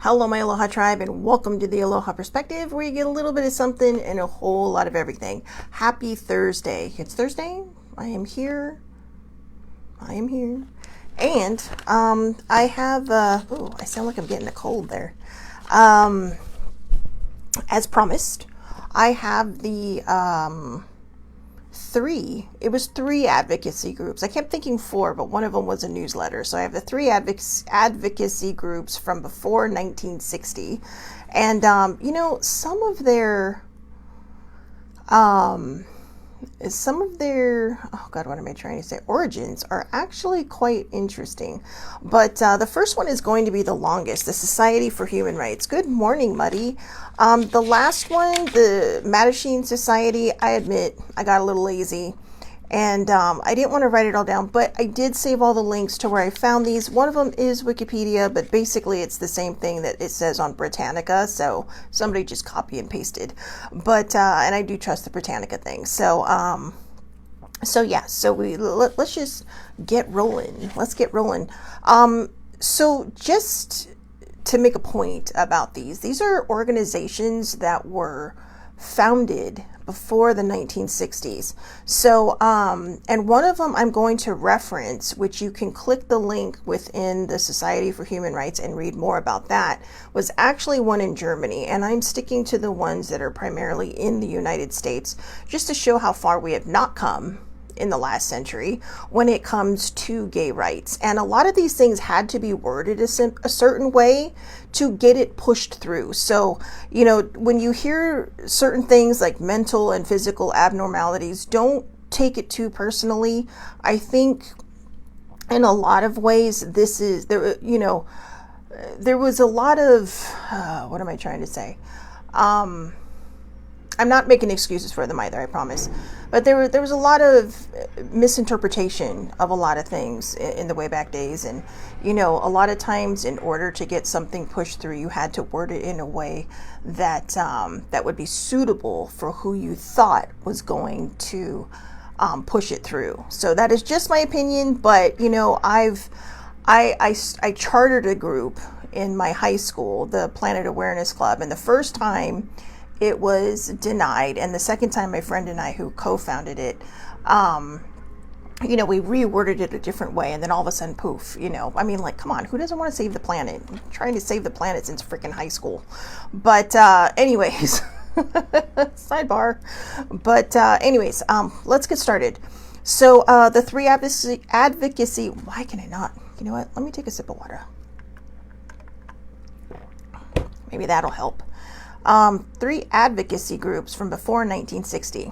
Hello, my Aloha tribe, and welcome to the Aloha Perspective, where you get a little bit of something and a whole lot of everything. Happy Thursday. It's Thursday. I am here. And I have, I sound like I'm getting a cold there. As promised, I have the three advocacy groups. I kept thinking four, but one of them was a newsletter. So I have the three advocacy groups from before 1960. And, oh God, what am I trying to say? Origins are actually quite interesting. But the first one is going to be the longest, the Society for Human Rights. Good morning, Muddy. The last one, the Mattachine Society, I admit I got a little lazy. And I didn't want to write it all down, but I did save all the links to where I found these. One of them is Wikipedia, but basically it's the same thing that it says on Britannica, so somebody just copy and pasted. But and I do trust the Britannica thing. So let's just get rolling. Let's get rolling. So just to make a point about these are organizations that were founded before the 1960s. So, and one of them I'm going to reference, which you can click the link within the Society for Human Rights and read more about that, was actually one in Germany. And I'm sticking to the ones that are primarily in the United States, just to show how far we have not come in the last century when it comes to gay rights. And a lot of these things had to be worded a certain way to get it pushed through. So, when you hear certain things like mental and physical abnormalities, don't take it too personally. I think in a lot of ways, there was a lot of, what am I trying to say? I'm not making excuses for them either, I promise. But there was a lot of misinterpretation of a lot of things in the way back days. And, a lot of times in order to get something pushed through, you had to word it in a way that that would be suitable for who you thought was going to push it through. So that is just my opinion. But, I chartered a group in my high school, the Planet Awareness Club. And the first time it was denied, and the second time my friend and I, who co-founded it, we reworded it a different way, and then all of a sudden, poof, come on, who doesn't want to save the planet? I'm trying to save the planet since freaking high school. But anyways, sidebar. But anyways, let's get started. So the three advocacy, why can I not? You know what? Let me take a sip of water. Maybe that'll help. Three advocacy groups from before 1960.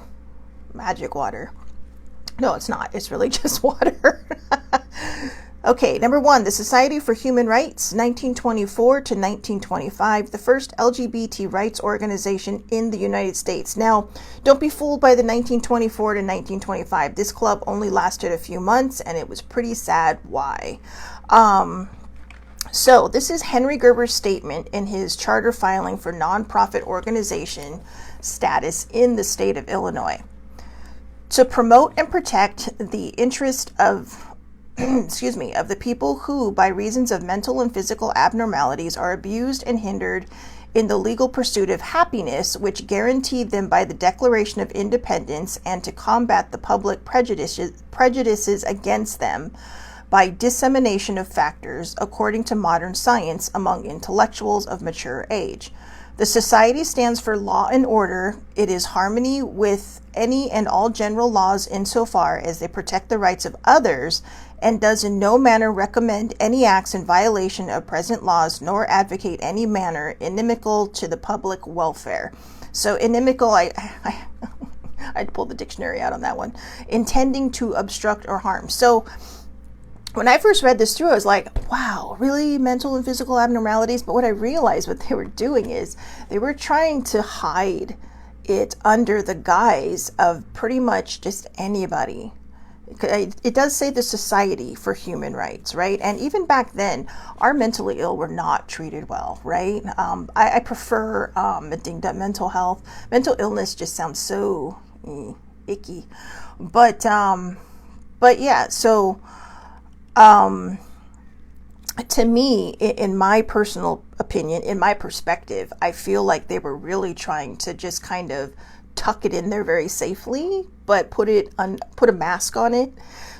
Magic water. No, it's not. It's really just water. Okay, number one, the Society for Human Rights, 1924 to 1925, the first LGBT rights organization in the United States. Now, don't be fooled by the 1924 to 1925. This club only lasted a few months, and it was pretty sad why. So this is Henry Gerber's statement in his charter filing for nonprofit organization status in the state of Illinois. To promote and protect the interest of of the people who, by reasons of mental and physical abnormalities, are abused and hindered in the legal pursuit of happiness, which guaranteed them by the Declaration of Independence, and to combat the public prejudices against them by dissemination of factors according to modern science among intellectuals of mature age. The Society stands for law and order. It is harmony with any and all general laws insofar as they protect the rights of others, and does in no manner recommend any acts in violation of present laws, nor advocate any manner inimical to the public welfare. So inimical, I'd pull the dictionary out on that one. Intending to obstruct or harm. So when I first read this through, I was like, wow, really? Mental and physical abnormalities? But what I realized what they were doing is they were trying to hide it under the guise of pretty much just anybody. It does say the Society for Human Rights, right? And even back then, our mentally ill were not treated well, right? I prefer mental health. Mental illness just sounds so icky. But yeah, so to me, in my personal opinion, in my perspective, I feel like they were really trying to just kind of tuck it in there very safely, but put a mask on it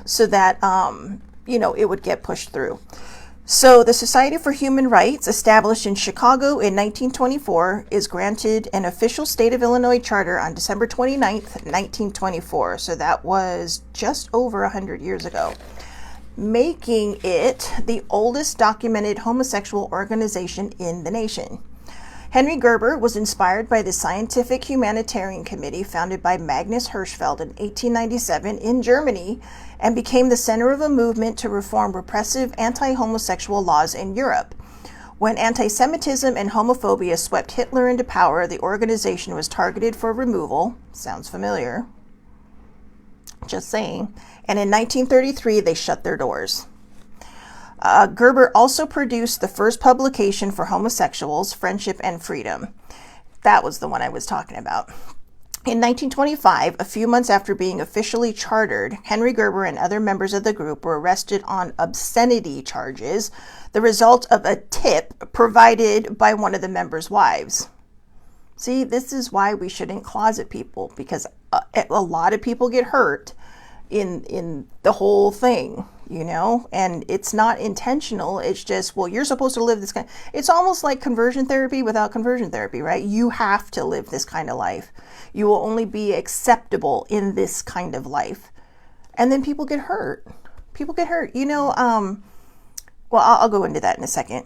so that it would get pushed through. So the Society for Human Rights, established in Chicago in 1924, is granted an official state of Illinois charter on December 29th, 1924. So that was just over 100 years ago, making it the oldest documented homosexual organization in the nation. Henry Gerber was inspired by the Scientific Humanitarian Committee founded by Magnus Hirschfeld in 1897 in Germany, and became the center of a movement to reform repressive anti-homosexual laws in Europe. When anti-Semitism and homophobia swept Hitler into power, the organization was targeted for removal. Sounds familiar. Just saying. And in 1933, they shut their doors. Gerber also produced the first publication for homosexuals, Friendship and Freedom. That was the one I was talking about. In 1925, a few months after being officially chartered, Henry Gerber and other members of the group were arrested on obscenity charges, the result of a tip provided by one of the members' wives. See, this is why we shouldn't closet people, because a lot of people get hurt in the whole thing, and it's not intentional. It's just, well, you're supposed to live this kind. It's almost like conversion therapy without conversion therapy, right? You have to live this kind of life. You will only be acceptable in this kind of life. And then people get hurt. Well, I'll go into that in a second.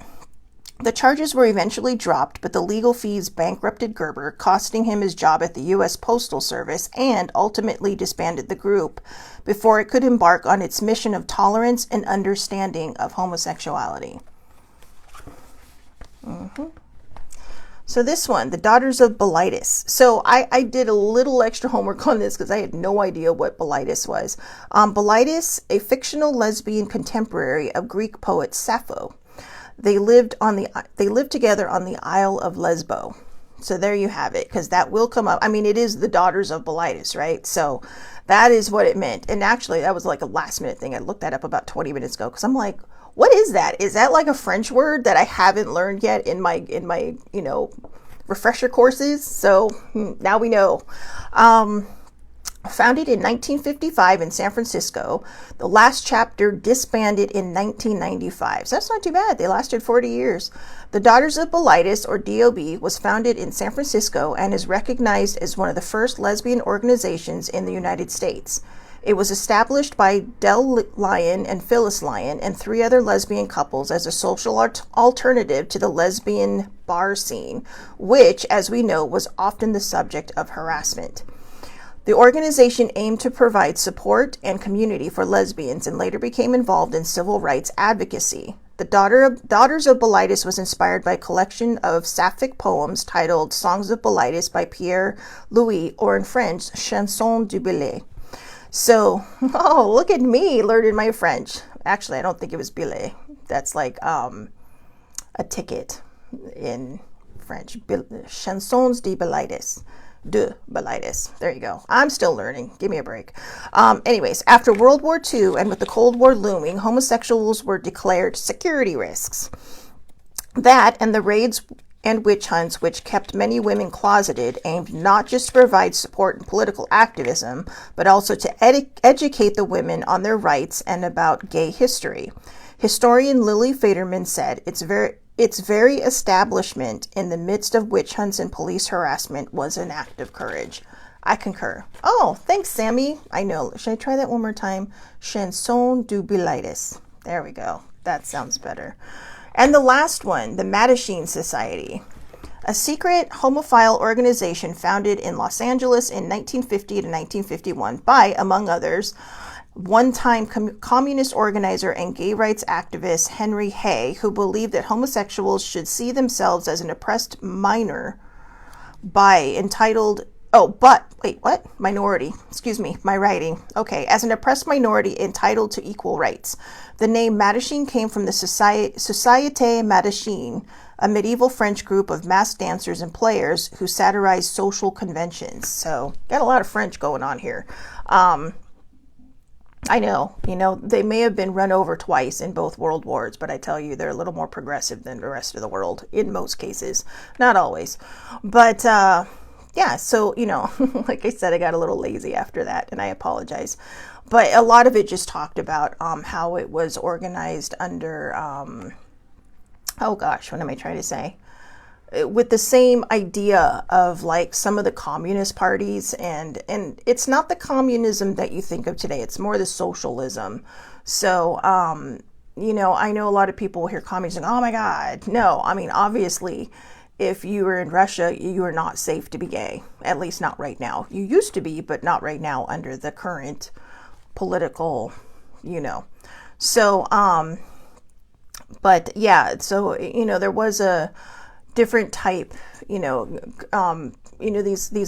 The charges were eventually dropped, but the legal fees bankrupted Gerber, costing him his job at the U.S. Postal Service, and ultimately disbanded the group before it could embark on its mission of tolerance and understanding of homosexuality. So this one, the Daughters of Bilitis. So I did a little extra homework on this because I had no idea what Bilitis was. Bilitis, a fictional lesbian contemporary of Greek poet Sappho. They lived together on the Isle of Lesbo. So there you have it, because that will come up. I mean, it is the Daughters of Bilitis, right? So that is what it meant. And actually, that was like a last minute thing. I looked that up about 20 minutes ago because I'm like, what is that? Is that like a French word that I haven't learned yet in my refresher courses? So now we know. Founded in 1955 in San Francisco, the last chapter disbanded in 1995. So that's not too bad. They lasted 40 years. The Daughters of Bilitis, or DOB, was founded in San Francisco and is recognized as one of the first lesbian organizations in the United States. It was established by Del Lyon and Phyllis Lyon and 3 other lesbian couples as a social alternative to the lesbian bar scene, which, as we know, was often the subject of harassment. The organization aimed to provide support and community for lesbians and later became involved in civil rights advocacy. The Daughters of Bilitis was inspired by a collection of sapphic poems titled Songs of Bilitis by Pierre Louis, or in French, Chansons du Billet. So, oh, look at me learning my French. Actually, I don't think it was billet. That's like a ticket in French. Chansons de Bilitis. De Bilitis. There you go. I'm still learning. Give me a break. Anyways, after World War II and with the Cold War looming, homosexuals were declared security risks. That and the raids and witch hunts, which kept many women closeted, aimed not just to provide support and political activism, but also to educate the women on their rights and about gay history. Historian Lily Faderman said, its very establishment in the midst of witch hunts and police harassment was an act of courage. I concur. Oh, thanks, Sammy. I know. Should I try that one more time? Chanson du Bilitis. There we go. That sounds better. And the last one, the Mattachine Society, a secret homophile organization founded in Los Angeles in 1950 to 1951 by, among others, one-time communist organizer and gay rights activist Henry Hay, who believed that homosexuals should see themselves as an oppressed minority. Excuse me, my writing. Okay, as an oppressed minority entitled to equal rights. The name Mattachine came from the Société Mattachine, a medieval French group of masked dancers and players who satirized social conventions. So, got a lot of French going on here. I know, they may have been run over twice in both world wars, but I tell you, they're a little more progressive than the rest of the world in most cases. Not always. But, yeah, so, like I said, I got a little lazy after that, and I apologize. But a lot of it just talked about how it was organized under, oh gosh, what am I trying to say? With the same idea of like some of the communist parties, and it's not the communism that you think of today, it's more the socialism. So I know a lot of people hear communism, oh my god, no, I mean, obviously if you were in Russia, you are not safe to be gay, at least not right now. You used to be, but not right now under the current political, so but yeah, so there was a different type, these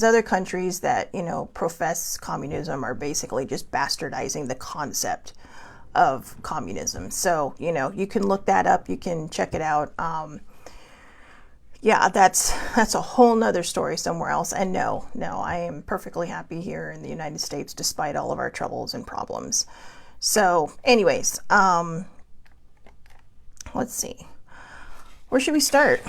other countries that, profess communism are basically just bastardizing the concept of communism. So, you can look that up, you can check it out. Yeah, that's a whole nother story somewhere else. And no, I am perfectly happy here in the United States despite all of our troubles and problems. So anyways, let's see. Where should we start?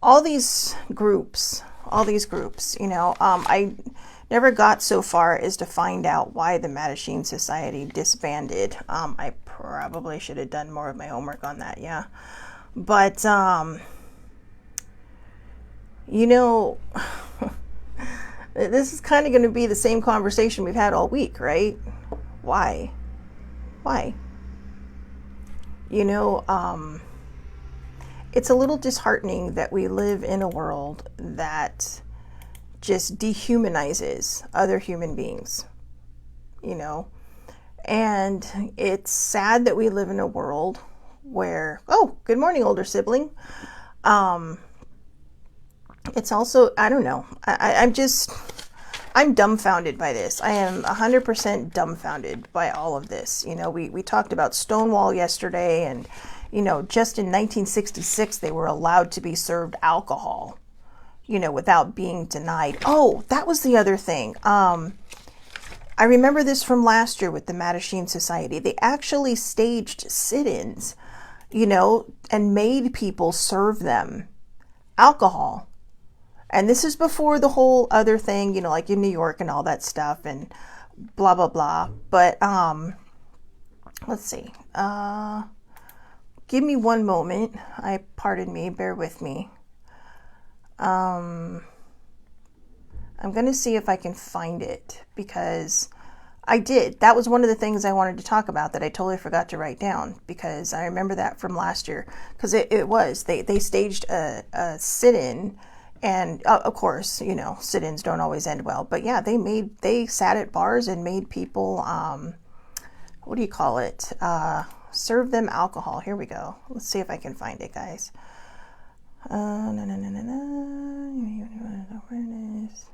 All these groups, I never got so far as to find out why the Mattachine Society disbanded. I probably should have done more of my homework on that, yeah. But, this is kind of going to be the same conversation we've had all week, right? Why? It's a little disheartening that we live in a world that just dehumanizes other human beings, and it's sad that we live in a world where, oh, good morning, older sibling. It's also, I don't know, I'm dumbfounded by this. I am 100% dumbfounded by all of this. We talked about Stonewall yesterday, and just in 1966, they were allowed to be served alcohol, without being denied. Oh, that was the other thing. I remember this from last year with the Mattachine Society. They actually staged sit-ins, and made people serve them alcohol. And this is before the whole other thing, like in New York and all that stuff and blah, blah, blah. But let's see. Give me one moment. Pardon me, bear with me. I'm going to see if I can find it, because I did. That was one of the things I wanted to talk about that I totally forgot to write down, because I remember that from last year, because it was, they staged a sit-in, and of course, sit-ins don't always end well, but yeah, they sat at bars and made people, what do you call it? Serve them alcohol. Here we go. Let's see if I can find it, guys. Awareness.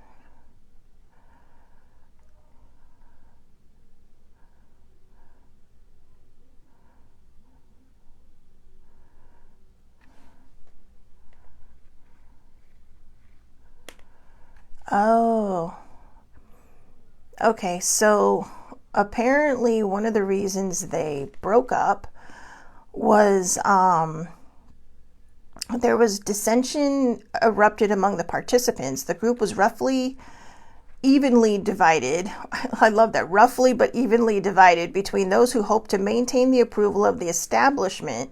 Oh, okay. So apparently one of the reasons they broke up was there was dissension erupted among the participants. The group was roughly evenly divided. I love that. Roughly but evenly divided between those who hoped to maintain the approval of the establishment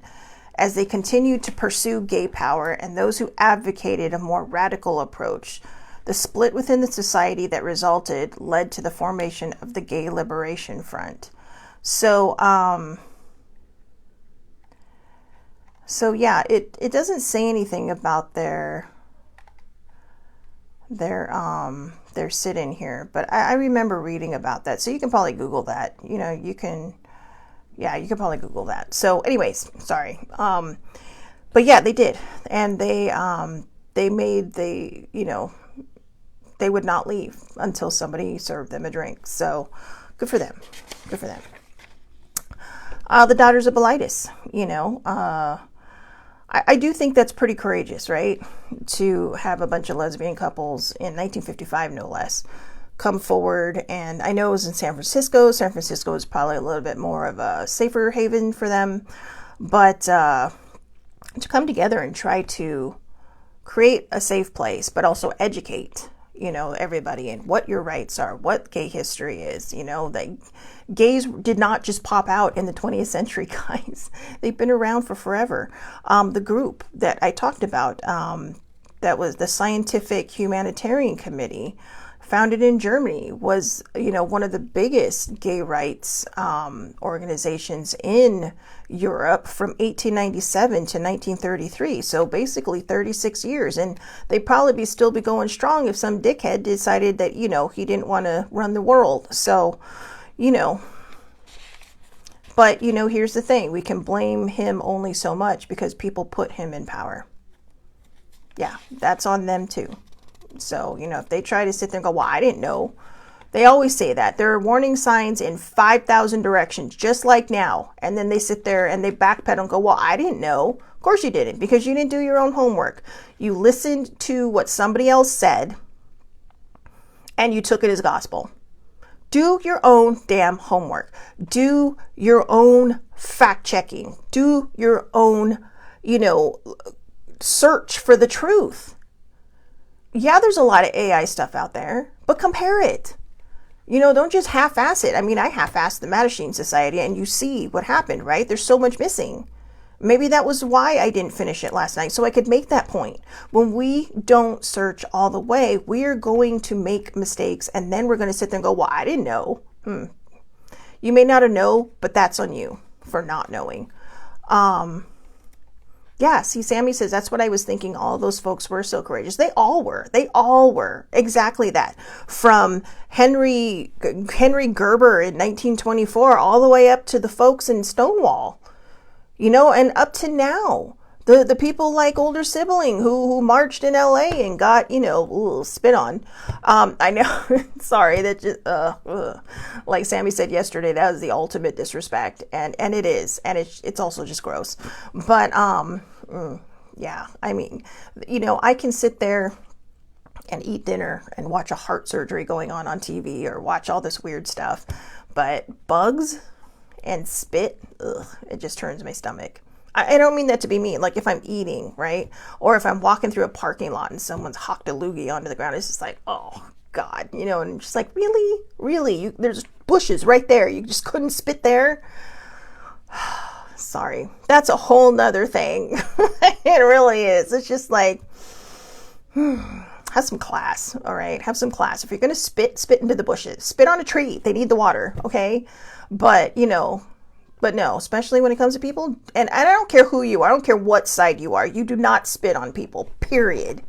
as they continued to pursue gay power, and those who advocated a more radical approach. The split within the society that resulted led to the formation of the Gay Liberation Front. So yeah, it doesn't say anything about their sit-in here, but I remember reading about that. So you can probably Google that. You can probably Google that. So anyways, sorry. But yeah, they did, and they would not leave until somebody served them a drink. So good for them. The Daughters of Bilitis, I do think that's pretty courageous, right? To have a bunch of lesbian couples in 1955, no less, come forward. And I know it was in San Francisco. San Francisco is probably a little bit more of a safer haven for them. But to come together and try to create a safe place, but also educate, everybody in what your rights are, what gay history is, that gays did not just pop out in the 20th century, guys. They've been around for forever. The group that I talked about, that was the Scientific Humanitarian Committee, founded in Germany, was, one of the biggest gay rights organizations in Europe from 1897 to 1933. So basically 36 years. And they'd probably still be going strong if some dickhead decided that, he didn't want to run the world. So, but, here's the thing. We can blame him only so much because people put him in power. Yeah, that's on them too. So, if they try to sit there and go, well, I didn't know. They always say that. There are warning signs in 5,000 directions, just like now. And then they sit there and they backpedal and go, well, I didn't know. Of course you didn't, because you didn't do your own homework. You listened to what somebody else said and you took it as gospel. Do your own damn homework. Do your own fact checking. Do your own, search for the truth. Yeah, there's a lot of AI stuff out there, but compare it. Don't just half-ass it. I mean, I half-assed the Mattachine Society and you see what happened, right? There's so much missing. Maybe that was why I didn't finish it last night, so I could make that point. When we don't search all the way, we are going to make mistakes, and then we're going to sit there and go, well, I didn't know. You may not have known, but that's on you for not knowing. Yeah, see, Sammy says, that's what I was thinking. All those folks were so courageous. They all were. They all were. Exactly that. From Henry Gerber in 1924 all the way up to the folks in Stonewall, and up to now. The people like older sibling who marched in LA and got, spit on. I know, sorry, that just, like Sammy said yesterday, that was the ultimate disrespect. And it is. And it's also just gross. But, yeah, I mean, I can sit there and eat dinner and watch a heart surgery going on TV or watch all this weird stuff. But bugs and spit, it just turns my stomach. I don't mean that to be mean. Like if I'm eating, right? Or if I'm walking through a parking lot and someone's hocked a loogie onto the ground, it's just like, oh God, and I'm just like, really? There's bushes right there. You just couldn't spit there? Sorry. That's a whole nother thing. It really is. It's just like, have some class, all right? Have some class. If you're going to spit into the bushes. Spit on a tree. They need the water, okay? But, but no, especially when it comes to people. And I don't care who you are. I don't care what side you are. You do not spit on people, period.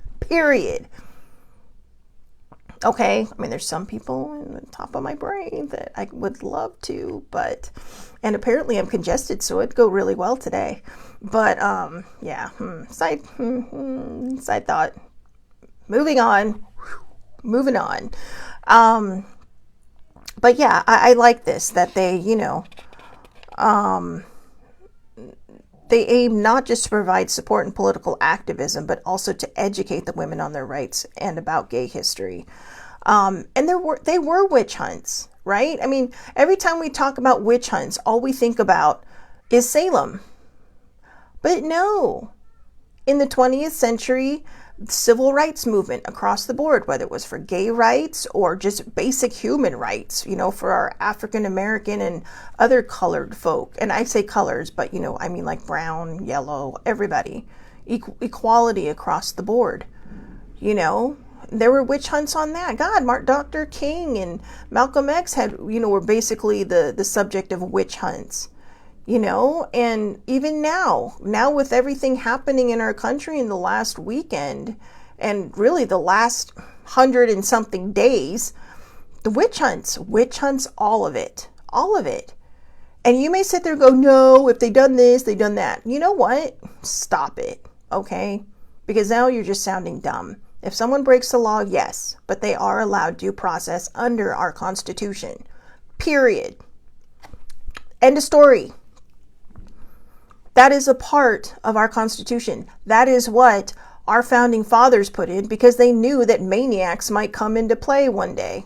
Okay? I mean, there's some people in the top of my brain that I would love to, and apparently I'm congested, so it'd go really well today. But, yeah, side thought. Moving on. But yeah, I like this, that they, they aim not just to provide support and political activism, but also to educate the women on their rights and about gay history. And they were witch hunts, right? I mean, every time we talk about witch hunts, all we think about is Salem. But no, in the 20th century, civil rights movement across the board, whether it was for gay rights or just basic human rights, for our African American and other colored folk. And I say colors, but I mean like brown, yellow, everybody. Equality across the board. There were witch hunts on that. God, Dr. King and Malcolm X were basically the subject of witch hunts. And even now with everything happening in our country in the last weekend and really the last 100 and something days, the witch hunts, all of it. And you may sit there and go, no, if they done this, they done that. You know what? Stop it. Okay. Because now you're just sounding dumb. If someone breaks the law, yes, but they are allowed due process under our Constitution. Period. End of story. That is a part of our Constitution. That is what our founding fathers put in because they knew that maniacs might come into play one day.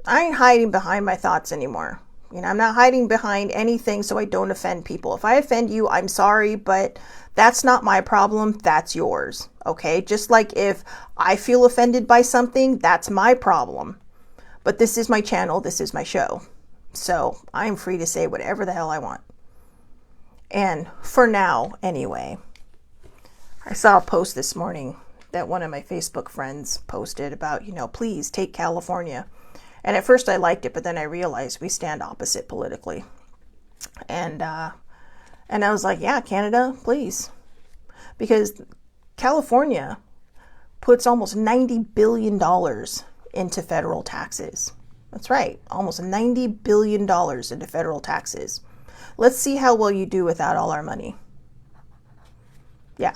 I ain't hiding behind my thoughts anymore. I'm not hiding behind anything so I don't offend people. If I offend you, I'm sorry, but that's not my problem. That's yours. Okay? Just like if I feel offended by something, that's my problem. But this is my channel. This is my show. So I'm free to say whatever the hell I want. And for now, anyway, I saw a post this morning that one of my Facebook friends posted about, please take California. And at first I liked it, but then I realized we stand opposite politically. And I was like, yeah, Canada, please. Because California puts almost $90 billion into federal taxes. That's right, almost $90 billion into federal taxes. Let's see how well you do without all our money. Yeah,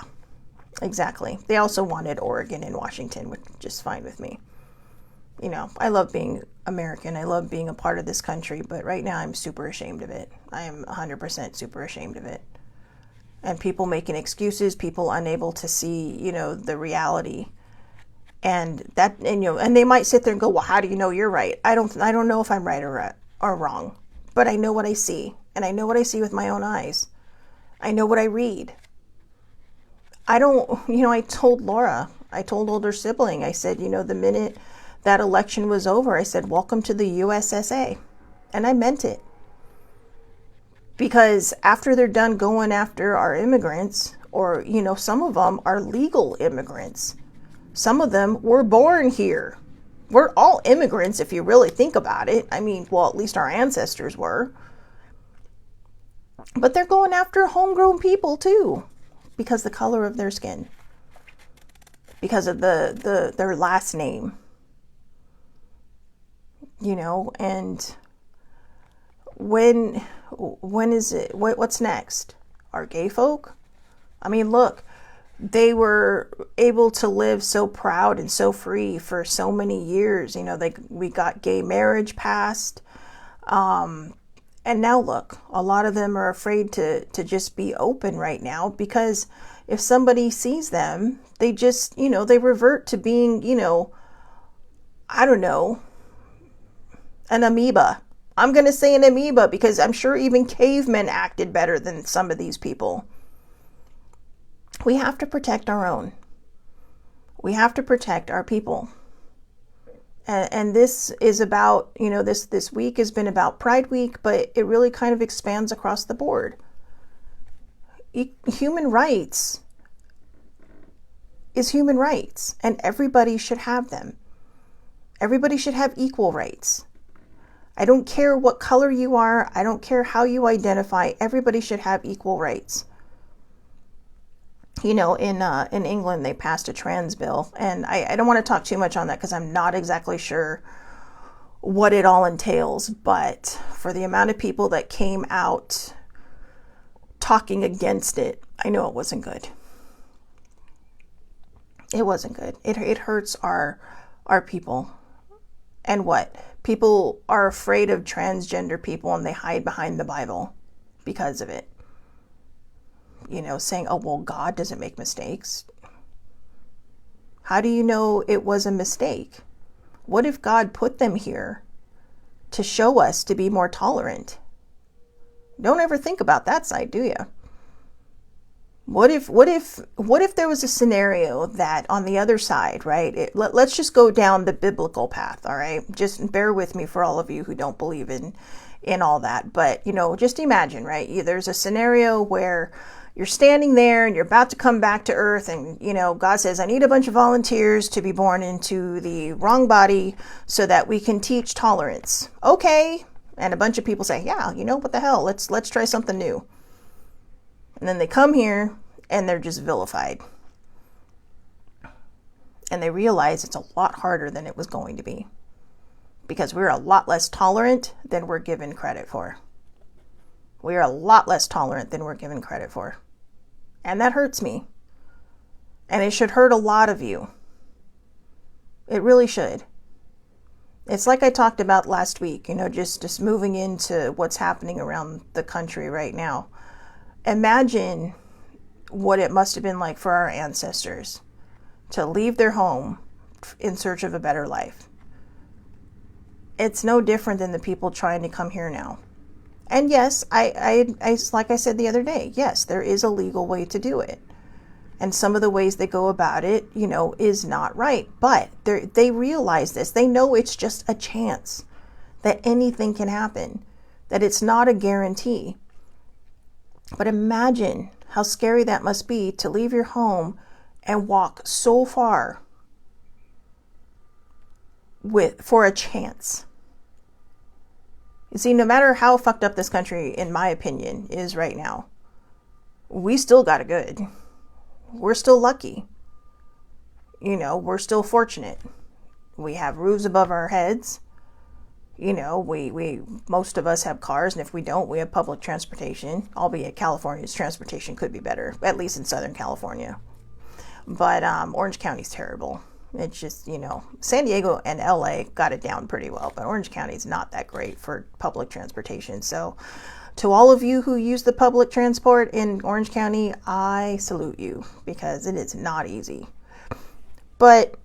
exactly. They also wanted Oregon and Washington, which is just fine with me. I love being American. I love being a part of this country, but right now I'm super ashamed of it. I am 100% super ashamed of it. And people making excuses, people unable to see, the reality. And they might sit there and go, well, how do you know you're right? I don't know if I'm right or wrong, but I know what I see, and I know what I see with my own eyes. I know what I read. I told Laura, I told older sibling, I said, the minute that election was over, I said, welcome to the USSA. And I meant it. Because after they're done going after our immigrants, or, some of them are legal immigrants. Some of them were born here. We're all immigrants if you really think about it. I mean, well, at least our ancestors were. But they're going after homegrown people too, because the color of their skin, because of their last name. And when is it? What's next? Our gay folk? I mean, look, they were able to live so proud and so free for so many years. We got gay marriage passed. And now look, a lot of them are afraid to just be open right now, because if somebody sees them, they just, they revert to being, I don't know, an amoeba. I'm going to say an amoeba because I'm sure even cavemen acted better than some of these people. We have to protect our own. We have to protect our people. And this is about, this week has been about Pride Week, but it really kind of expands across the board. Human rights is human rights, and everybody should have them. Everybody should have equal rights. I don't care what color you are. I don't care how you identify. Everybody should have equal rights. In England, they passed a trans bill, and I don't want to talk too much on that because I'm not exactly sure what it all entails, but for the amount of people that came out talking against it, I know it wasn't good. It wasn't good. It hurts our people. And what? People are afraid of transgender people, and they hide behind the Bible because of it. Saying, oh, well, God doesn't make mistakes. How do you know it was a mistake? What if God put them here to show us to be more tolerant? Don't ever think about that side, do you? What if there was a scenario that on the other side, right? Let's just go down the biblical path, all right? Just bear with me for all of you who don't believe in all that. But, just imagine, right? There's a scenario where you're standing there and you're about to come back to earth, and, God says, I need a bunch of volunteers to be born into the wrong body so that we can teach tolerance. Okay. And a bunch of people say, yeah, what the hell? Let's try something new. And then they come here and they're just vilified. And they realize it's a lot harder than it was going to be, because we're a lot less tolerant than we're given credit for. We are a lot less tolerant than we're given credit for. And that hurts me. And it should hurt a lot of you. It really should. It's like I talked about last week, just moving into what's happening around the country right now. Imagine what it must have been like for our ancestors to leave their home in search of a better life. It's no different than the people trying to come here now. And yes, I like I said the other day, yes, there is a legal way to do it. And some of the ways they go about it, is not right. But they realize this. They know it's just a chance, that anything can happen, that it's not a guarantee. But imagine how scary that must be to leave your home and walk so far for a chance. You see, no matter how fucked up this country, in my opinion, is right now, we still got it good. We're still lucky. We're still fortunate. We have roofs above our heads. We most of us have cars, and if we don't, we have public transportation, albeit California's transportation could be better, at least in Southern California. But Orange County's terrible. It's just, San Diego and LA got it down pretty well, but Orange County's not that great for public transportation. So to all of you who use the public transport in Orange County, I salute you, because it is not easy. But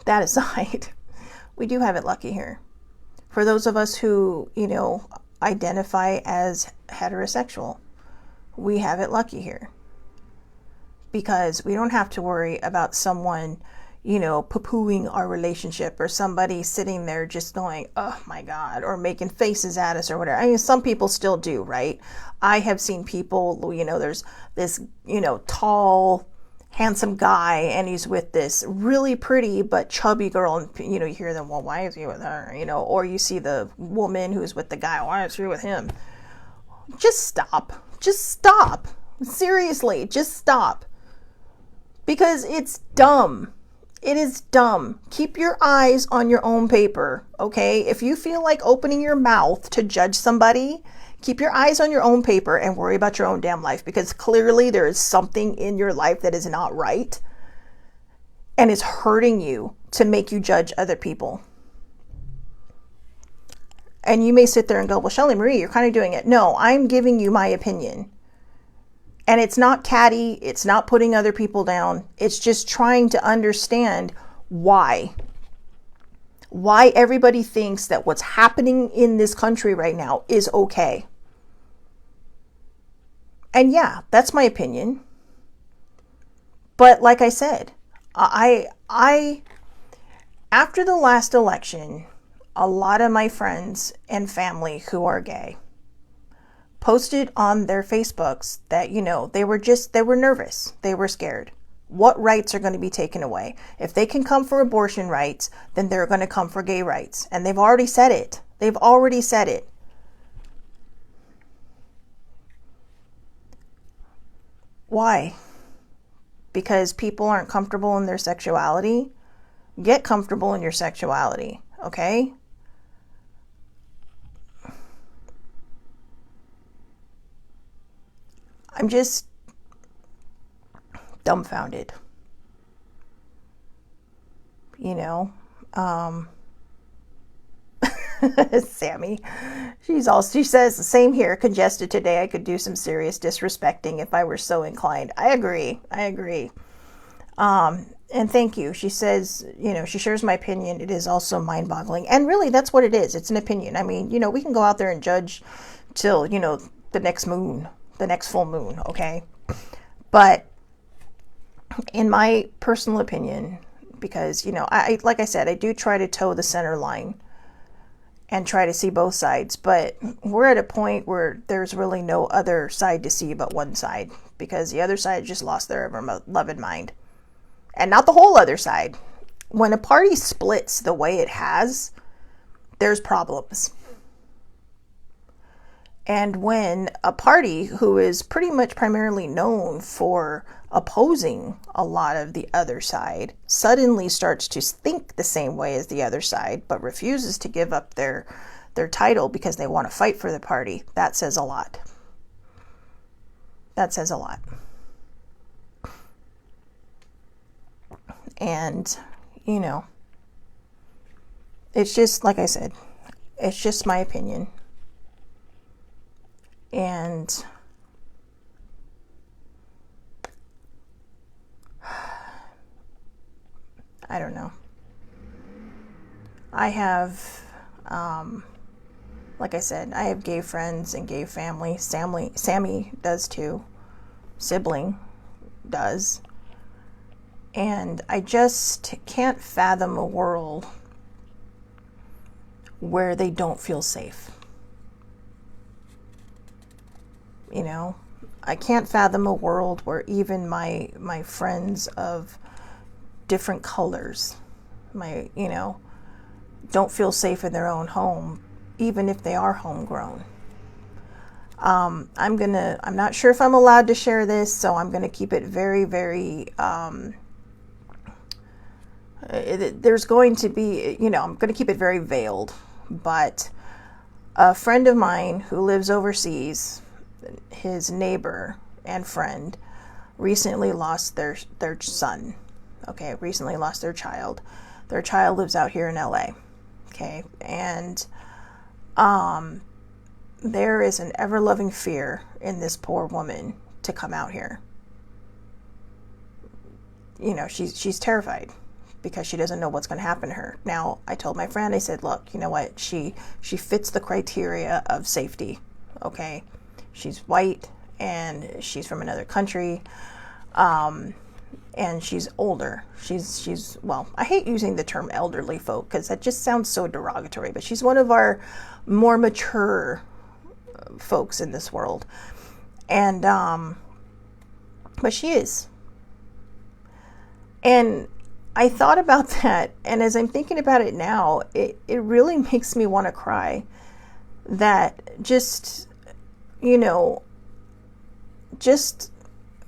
that aside, we do have it lucky here. For those of us who, identify as heterosexual, we have it lucky here. Because we don't have to worry about someone, poo-pooing our relationship, or somebody sitting there just going, oh my God, or making faces at us or whatever. I mean, some people still do, right? I have seen people, there's this, tall, handsome guy, and he's with this really pretty but chubby girl, and you hear them, well, why is he with her? Or you see the woman who's with the guy, why is she with him? Just stop. Seriously, just stop. Because it's dumb. It is dumb. Keep your eyes on your own paper, okay? If you feel like opening your mouth to judge somebody, keep your eyes on your own paper and worry about your own damn life, because clearly there is something in your life that is not right and is hurting you to make you judge other people. And you may sit there and go, well, Shelley Marie, you're kind of doing it. No, I'm giving you my opinion. And it's not catty. It's not putting other people down. It's just trying to understand why everybody thinks that what's happening in this country right now is okay. And yeah, that's my opinion. But like I said, I after the last election, a lot of my friends and family who are gay posted on their Facebooks that, they were nervous. They were scared. What rights are going to be taken away? If they can come for abortion rights, then they're going to come for gay rights. And they've already said it. Why? Because people aren't comfortable in their sexuality? Get comfortable in your sexuality, okay? I'm just dumbfounded. Sammy, she says the same here. Congested today. I could do some serious disrespecting if I were so inclined. I agree. And thank you. She says, she shares my opinion. It is also mind-boggling. And really, that's what it is. It's an opinion. I mean, we can go out there and judge till, the next moon. The next full moon, okay? But in my personal opinion, because, I like I said, I do try to toe the center line and try to see both sides, but we're at a point where there's really no other side to see but one side, because the other side just lost their ever loving mind. And not the whole other side. When a party splits the way it has, there's problems. And when a party who is pretty much primarily known for opposing a lot of the other side suddenly starts to think the same way as the other side, but refuses to give up their title because they want to fight for the party, that says a lot. And, it's just, like I said, it's just my opinion. And I don't know. I have, like I said, I have gay friends and gay family. Sammy does too. Sibling does. And I just can't fathom a world where they don't feel safe. You know, I can't fathom a world where even my friends of different colors, don't feel safe in their own home, even if they are homegrown. I'm not sure if I'm allowed to share this, so I'm gonna keep it very, very, there's going to be, I'm gonna keep it very veiled, but a friend of mine who lives overseas, his neighbor and friend, recently lost their son. Okay, recently lost their child. Their child lives out here in LA. Okay, and there is an ever-loving fear in this poor woman to come out here. She's terrified because she doesn't know what's going to happen to her. Now, I told my friend, I said, look, you know what? She fits the criteria of safety. Okay, she's white and she's from another country. And she's older. She's well, I hate using the term elderly folk because that just sounds so derogatory, but she's one of our more mature folks in this world. And but she is. And I thought about that, and as I'm thinking about it now, it really makes me want to cry that just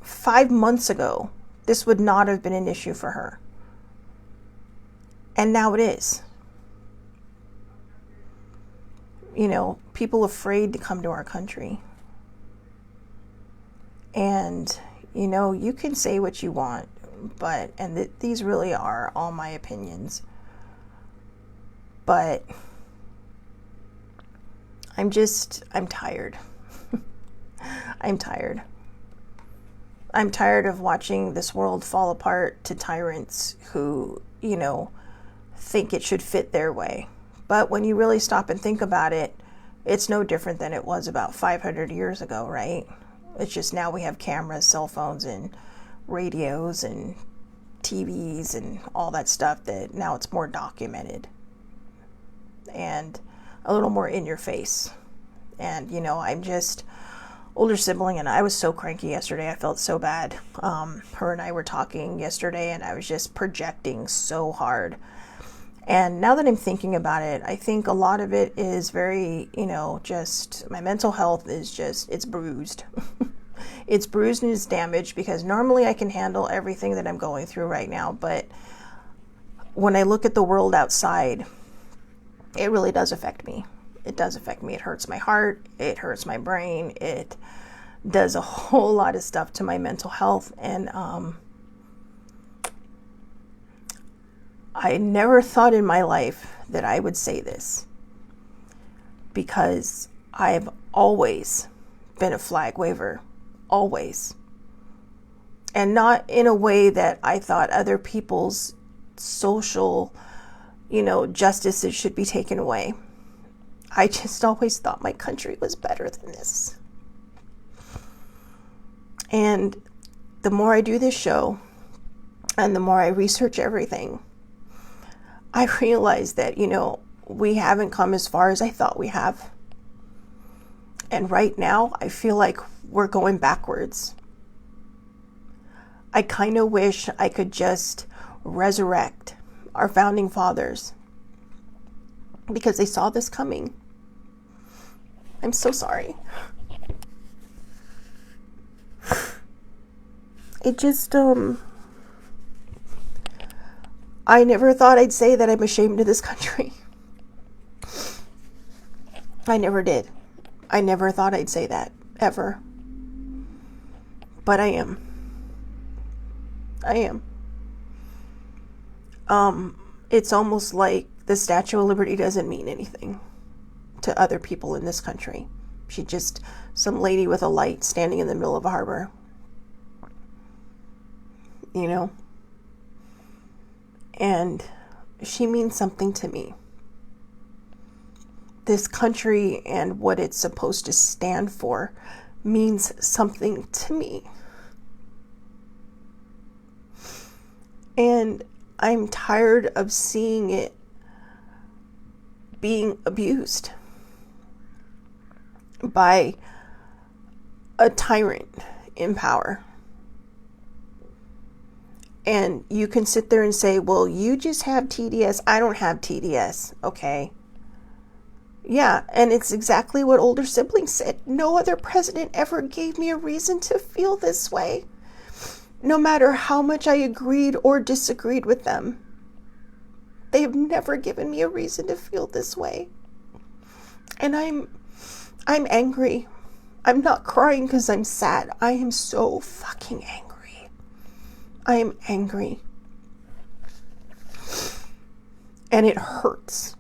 5 months ago, this would not have been an issue for her. And now it is. People afraid to come to our country. And, you can say what you want, but, these really are all my opinions. But I'm tired. I'm tired. I'm tired of watching this world fall apart to tyrants who, think it should fit their way. But when you really stop and think about it, it's no different than it was about 500 years ago, right? It's just now we have cameras, cell phones, and radios, and TVs, and all that stuff that now it's more documented and a little more in your face. And, I'm just older sibling, and I was so cranky yesterday. I felt so bad. Her and I were talking yesterday, and I was just projecting so hard. And now that I'm thinking about it, I think a lot of it is very, just my mental health is it's bruised. It's bruised and it's damaged because normally I can handle everything that I'm going through right now. But when I look at the world outside, it really does affect me. It does affect me. It hurts my heart. It hurts my brain. It does a whole lot of stuff to my mental health. And I never thought in my life that I would say this, because I've always been a flag waver. Always. And not in a way that I thought other people's social, justices should be taken away. I just always thought my country was better than this. And the more I do this show and the more I research everything, I realize that, we haven't come as far as I thought we have. And right now, I feel like we're going backwards. I kind of wish I could just resurrect our founding fathers because they saw this coming. I'm so sorry. It just, I never thought I'd say that I'm ashamed of this country. I never did. I never thought I'd say that, ever. But I am. It's almost like the Statue of Liberty doesn't mean anything to other people in this country. She's just some lady with a light standing in the middle of a harbor. And she means something to me. this country and what it's supposed to stand for means something to me. And I'm tired of seeing it being abused by a tyrant in power. And you can sit there and say, well, you just have TDS. I don't have TDS. Okay. Yeah, and it's exactly what older siblings said. No other president ever gave me a reason to feel this way, no matter how much I agreed or disagreed with them. They have never given me a reason to feel this way. And I'm angry. I'm not crying because I'm sad. I am so fucking angry. I am angry. And it hurts.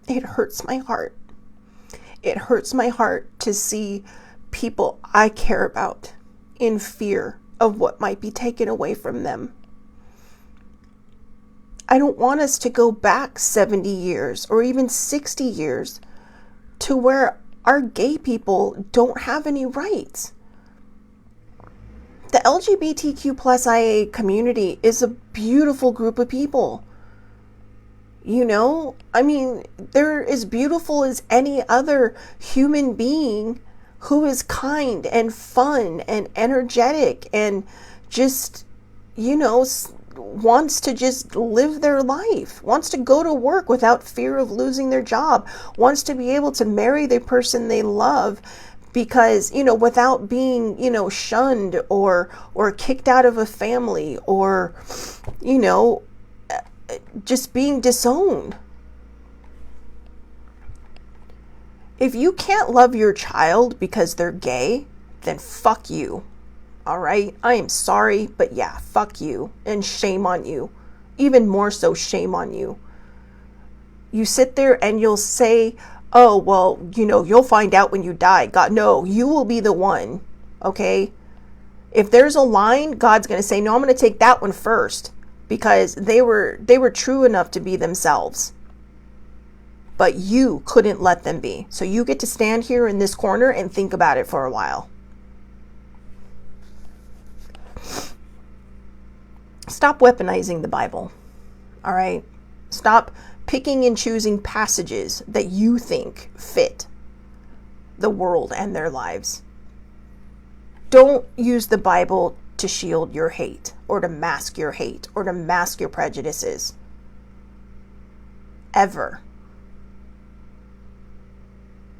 It hurts my heart. It hurts my heart to see people I care about in fear of what might be taken away from them. I don't want us to go back 70 years or even 60 years to where our gay people don't have any rights. The LGBTQ plus IA community is a beautiful group of people. You know, I mean, they're as beautiful as any other human being who is kind and fun and energetic and just, you know, wants to just live their life, wants to go to work without fear of losing their job, wants to be able to marry the person they love because, you know, without being, you know, shunned or kicked out of a family or, you know, just being disowned. If you can't love your child because they're gay, then fuck you. All right? I am sorry, but yeah, fuck you. And shame on you. Even more so, shame on you. You sit there and you'll say, oh, well, you know, you'll find out when you die. God, no, you will be the one. Okay? If there's a line, God's going to say, no, I'm going to take that one first. Because they were true enough to be themselves. But you couldn't let them be. So you get to stand here in this corner and think about it for a while. Stop weaponizing the Bible. All right? Stop picking and choosing passages that you think fit the world and their lives. Don't use the Bible to shield your hate or to mask your hate or to mask your prejudices. Ever.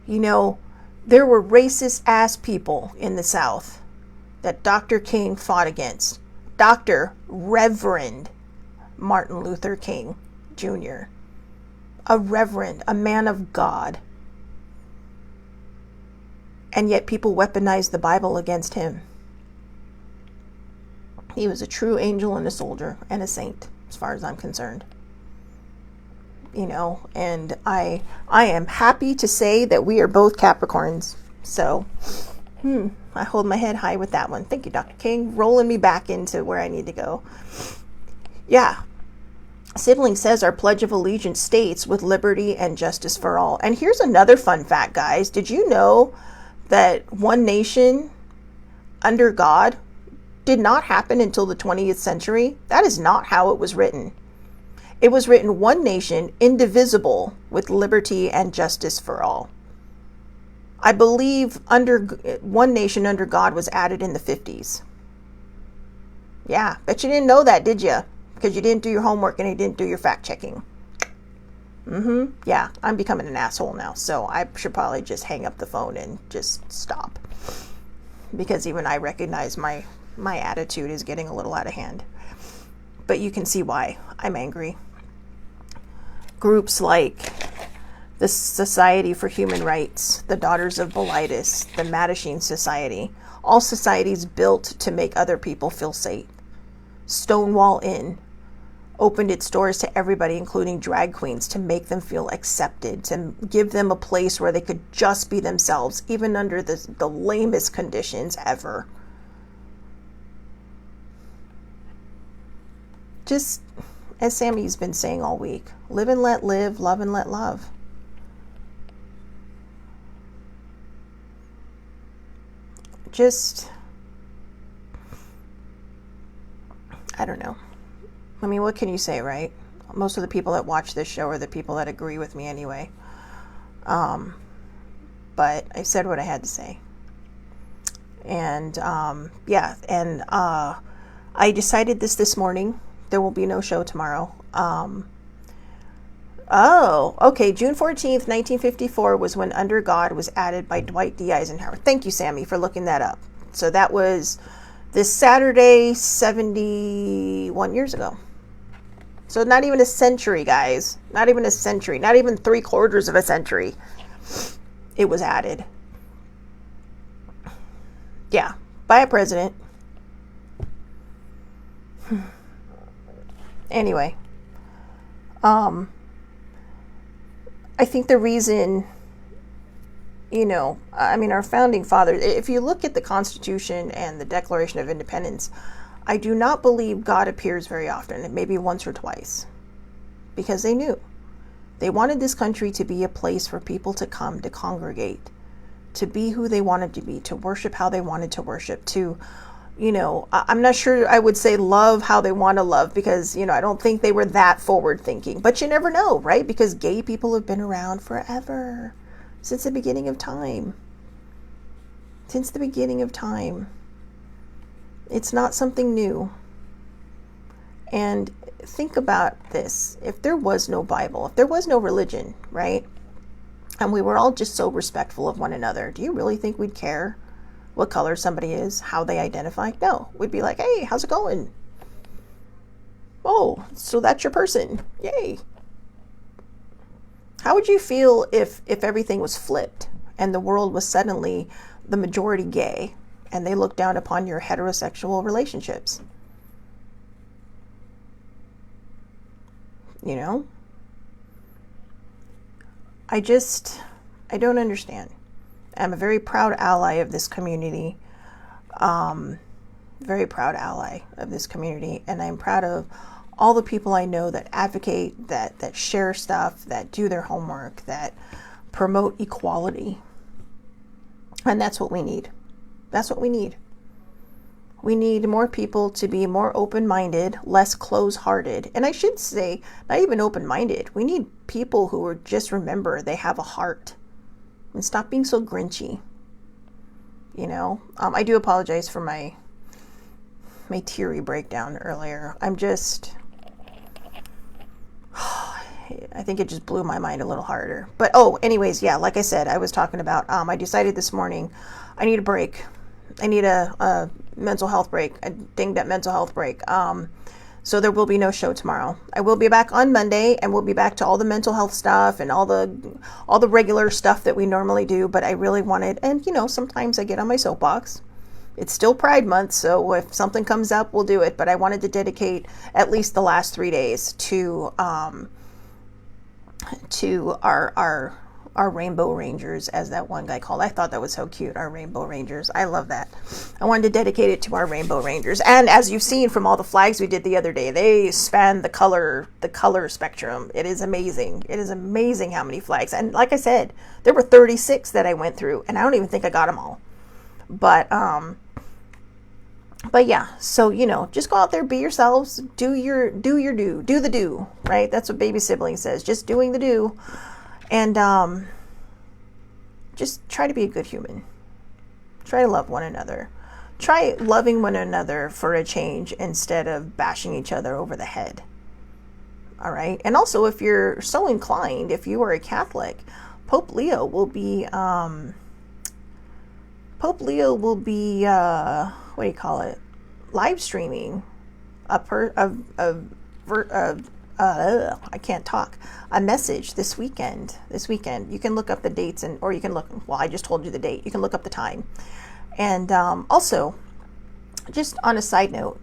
You know, there were racist ass people in the South that Dr. King fought against. Dr. Reverend Martin Luther King Jr. A reverend, a man of God. And yet people weaponized the Bible against him. He was a true angel and a soldier and a saint, as far as I'm concerned. You know, and I am happy to say that we are both Capricorns. So, I hold my head high with that one. Thank you, Dr. King, rolling me back into where I need to go. Yeah. Sibling says our Pledge of Allegiance states with liberty and justice for all. And here's another fun fact, guys. Did you know that one nation under God did not happen until the 20th century? That is not how it was written. It was written one nation, indivisible, with liberty and justice for all. I believe one nation under God was added in the 50s. Yeah, bet you didn't know that, did you? Because you didn't do your homework and you didn't do your fact checking. Yeah, I'm becoming an asshole now, so I should probably just hang up the phone and just stop. Because even I recognize my attitude is getting a little out of hand. But you can see why I'm angry. Groups like the Society for Human Rights, the Daughters of Bilitis, the Mattachine Society, all societies built to make other people feel safe. Stonewall Inn opened its doors to everybody, including drag queens, to make them feel accepted, to give them a place where they could just be themselves, even under the lamest conditions ever. Just, as Sammy's been saying all week, live and let live, love and let love. just, I don't know. I mean, what can you say, right? Most of the people that watch this show are the people that agree with me anyway. But I said what I had to say. And yeah, and I decided this morning. There will be no show tomorrow. Oh, okay. June 14th, 1954 was when Under God was added by Dwight D. Eisenhower. Thank you, Sammy, for looking that up. So that was this Saturday, 71 years ago. So not even a century, guys. Not even a century. Not even 3/4 of a century. It was added. Yeah, by a president. Anyway, I think the reason, I mean, our founding fathers, if you look at the Constitution and the Declaration of Independence, I do not believe God appears very often, maybe once or twice, because they knew. They wanted this country to be a place for people to come, to congregate, to be who they wanted to be, to worship how they wanted to worship, to, I'm not sure I would say love how they want to love, because, I don't think they were that forward thinking, but you never know, right? Because gay people have been around forever, since the beginning of time. Since the beginning of time. It's not something new. And think about this. If there was no Bible, if there was no religion, right? And we were all just so respectful of one another, do you really think we'd care what color somebody is, how they identify? No. We'd be like, hey, how's it going? Oh, so that's your person. Yay. How would you feel if everything was flipped and the world was suddenly the majority gay and they looked down upon your heterosexual relationships? I don't understand. I'm a very proud ally of this community. Very proud ally of this community. And I'm proud of all the people I know that advocate, that share stuff, that do their homework, that promote equality. And that's what we need. That's what we need. We need more people to be more open-minded, less close-hearted. And I should say, not even open-minded. We need people who are just remember they have a heart. And stop being so grinchy. I do apologize for my teary breakdown earlier. I think it just blew my mind a little harder. But anyways, yeah, like I said, I was talking about, I decided this morning I need a break. I need a mental health break, a dinged up mental health break. So there will be no show tomorrow. I will be back on Monday, and we'll be back to all the mental health stuff and all the regular stuff that we normally do. But I really wanted, and sometimes I get on my soapbox. It's still Pride Month, so if something comes up, we'll do it. But I wanted to dedicate at least the last 3 days to our Rainbow Rangers, as that one guy called. I thought that was so cute, our Rainbow Rangers. I love that. I wanted to dedicate it to our Rainbow Rangers. And as you've seen from all the flags we did the other day, they span the color spectrum. It is amazing. It is amazing how many flags. And like I said, there were 36 that I went through, and I don't even think I got them all. But yeah, so, just go out there, be yourselves, do the do, right? That's what Baby Sibling says, just doing the do. And just try to be a good human. Try to love one another. Try loving one another for a change instead of bashing each other over the head. All right? And also, if you're so inclined, if you are a Catholic, Pope Leo will be live streaming I can't talk, a message this weekend. You can look up the dates, or you can look, I just told you the date. You can look up the time. And also, just on a side note,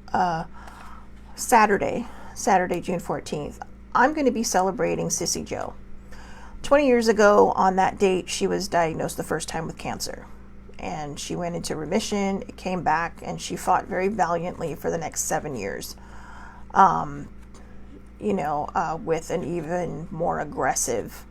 Saturday, June 14th, I'm going to be celebrating Sissy Joe. 20 years ago on that date, she was diagnosed the first time with cancer. And she went into remission, it came back, and she fought very valiantly for the next 7 years. With an even more aggressive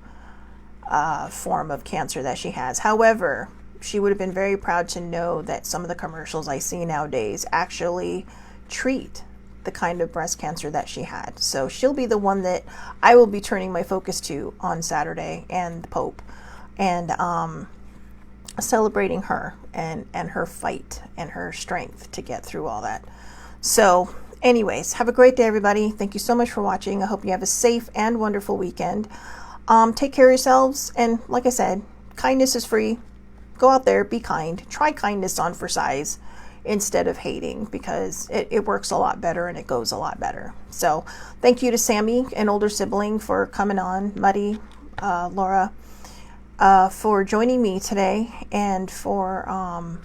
form of cancer that she has. However, she would have been very proud to know that some of the commercials I see nowadays actually treat the kind of breast cancer that she had. So she'll be the one that I will be turning my focus to on Saturday, and the Pope, and celebrating her and her fight and her strength to get through all that. So anyways, have a great day, everybody. Thank you so much for watching. I hope you have a safe and wonderful weekend. Take care of yourselves. And like I said, kindness is free. Go out there, be kind. Try kindness on for size instead of hating, because it works a lot better and it goes a lot better. So thank you to Sammy, an older sibling, for coming on, Muddy, Laura, for joining me today, and for,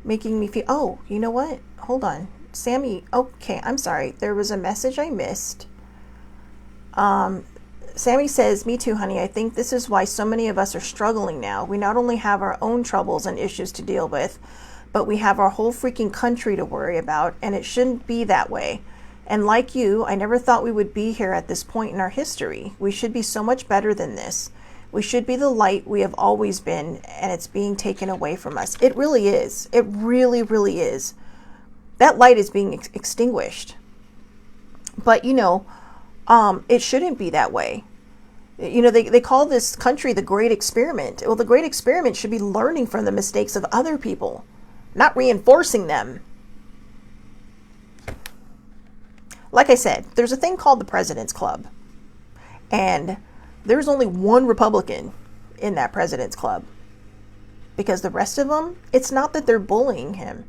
making me feel, oh, you know what? Hold on. Sammy, okay, I'm sorry. There was a message I missed. Sammy says, me too, honey. I think this is why so many of us are struggling now. We not only have our own troubles and issues to deal with, but we have our whole freaking country to worry about, and it shouldn't be that way. And like you, I never thought we would be here at this point in our history. We should be so much better than this. We should be the light we have always been, and it's being taken away from us. It really is. It really, really is. That light is being extinguished. But, it shouldn't be that way. They call this country the Great Experiment. Well, the Great Experiment should be learning from the mistakes of other people, not reinforcing them. Like I said, there's a thing called the President's Club. And there's only one Republican in that President's Club. Because the rest of them, it's not that they're bullying him.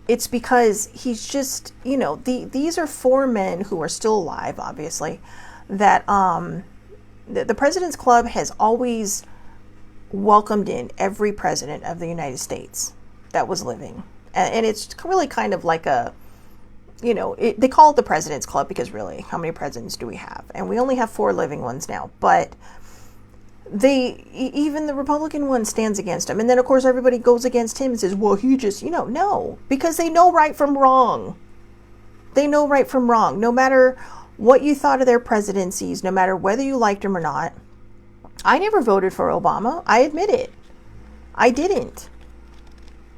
It's because he's just, these are 4 men who are still alive, obviously, that the President's Club has always welcomed in every president of the United States that was living. And it's really kind of like a, they call it the President's Club because really, how many presidents do we have? And we only have 4 living ones now. But even the Republican one stands against him. And then, of course, everybody goes against him and says, well, he just, no. Because they know right from wrong. They know right from wrong. No matter what you thought of their presidencies, no matter whether you liked him or not. I never voted for Obama. I admit it. I didn't.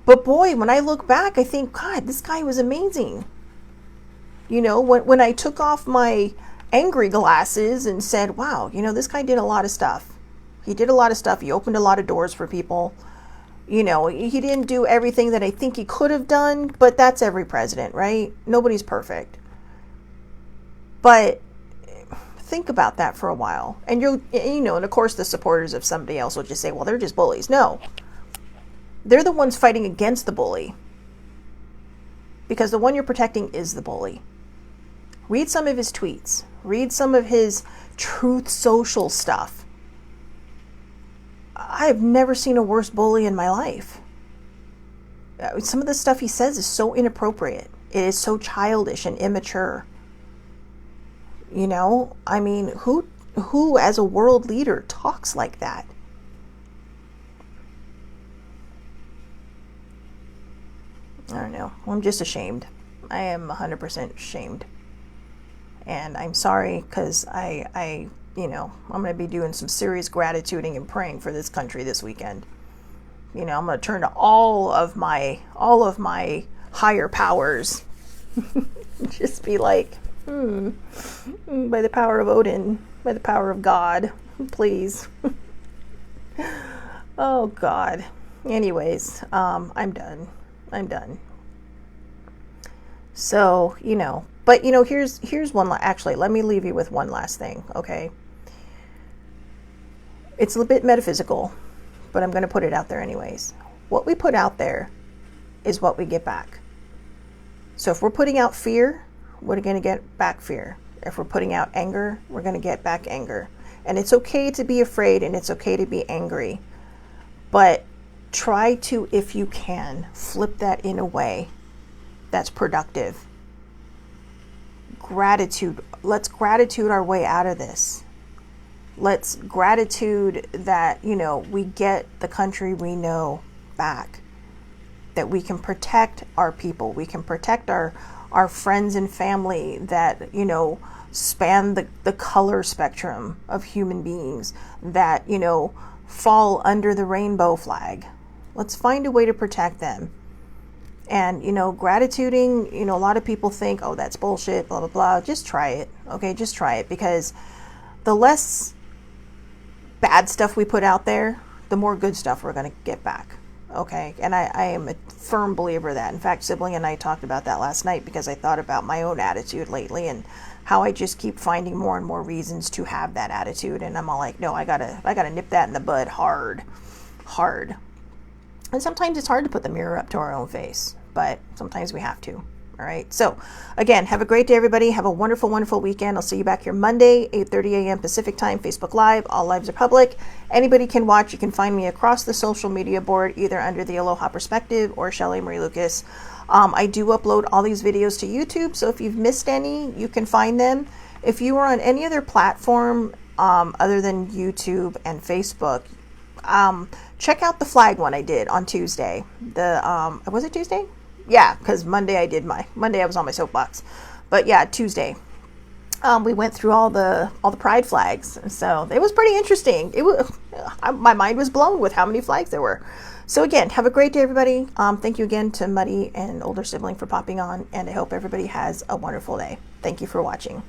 But boy, when I look back, I think, God, this guy was amazing. When I took off my angry glasses and said, wow, this guy did a lot of stuff. He did a lot of stuff. He opened a lot of doors for people. He didn't do everything that I think he could have done, but that's every president, right? Nobody's perfect. But think about that for a while. And and of course the supporters of somebody else will just say, well, they're just bullies. No. They're the ones fighting against the bully. Because the one you're protecting is the bully. Read some of his tweets. Read some of his Truth Social stuff. I've never seen a worse bully in my life. Some of the stuff he says is so inappropriate. It is so childish and immature. Who as a world leader talks like that? I don't know. I'm just ashamed. I am 100% ashamed. And I'm sorry, because I'm going to be doing some serious gratituding and praying for this country this weekend. I'm going to turn to all of my higher powers. Just be like, by the power of Odin, by the power of God, please. Oh God. Anyways, I'm done. So, but here's one, actually, let me leave you with one last thing, okay? It's a bit metaphysical, but I'm going to put it out there anyways. What we put out there is what we get back. So if we're putting out fear, we're going to get back fear. If we're putting out anger, we're going to get back anger. And it's okay to be afraid, and it's okay to be angry. But try to, if you can, flip that in a way that's productive. Gratitude. Let's gratitude our way out of this. Let's gratitude that, we get the country we know back. That we can protect our people. We can protect our friends and family that, span the color spectrum of human beings. That, fall under the rainbow flag. Let's find a way to protect them. And, you know, gratituding, you know, a lot of people think, oh, that's bullshit, blah, blah, blah. Just try it. Okay, just try it, because the less bad stuff we put out there, the more good stuff we're going to get back. Okay, and I am a firm believer of that. In fact, Sibling and I talked about that last night, because I thought about my own attitude lately and how I just keep finding more and more reasons to have that attitude. And I'm all like, no, I gotta nip that in the bud hard. And sometimes it's hard to put the mirror up to our own face, but sometimes we have to. All right. So again, have a great day, everybody. Have a wonderful, wonderful weekend. I'll see you back here Monday, 8:30 a.m. Pacific time, Facebook Live. All lives are public. Anybody can watch. You can find me across the social media board, either under the Aloha Perspective or Shelley Marie Lucas. I do upload all these videos to YouTube, so if you've missed any, you can find them. If you are on any other platform other than YouTube and Facebook, check out the flag one I did on Tuesday. Was it Tuesday? Yeah, because Monday I was on my soapbox, but yeah, Tuesday we went through all the pride flags, so it was pretty interesting. My mind was blown with how many flags there were. So again, have a great day, everybody. Thank you again to Muddy and Older Sibling for popping on, and I hope everybody has a wonderful day. Thank you for watching.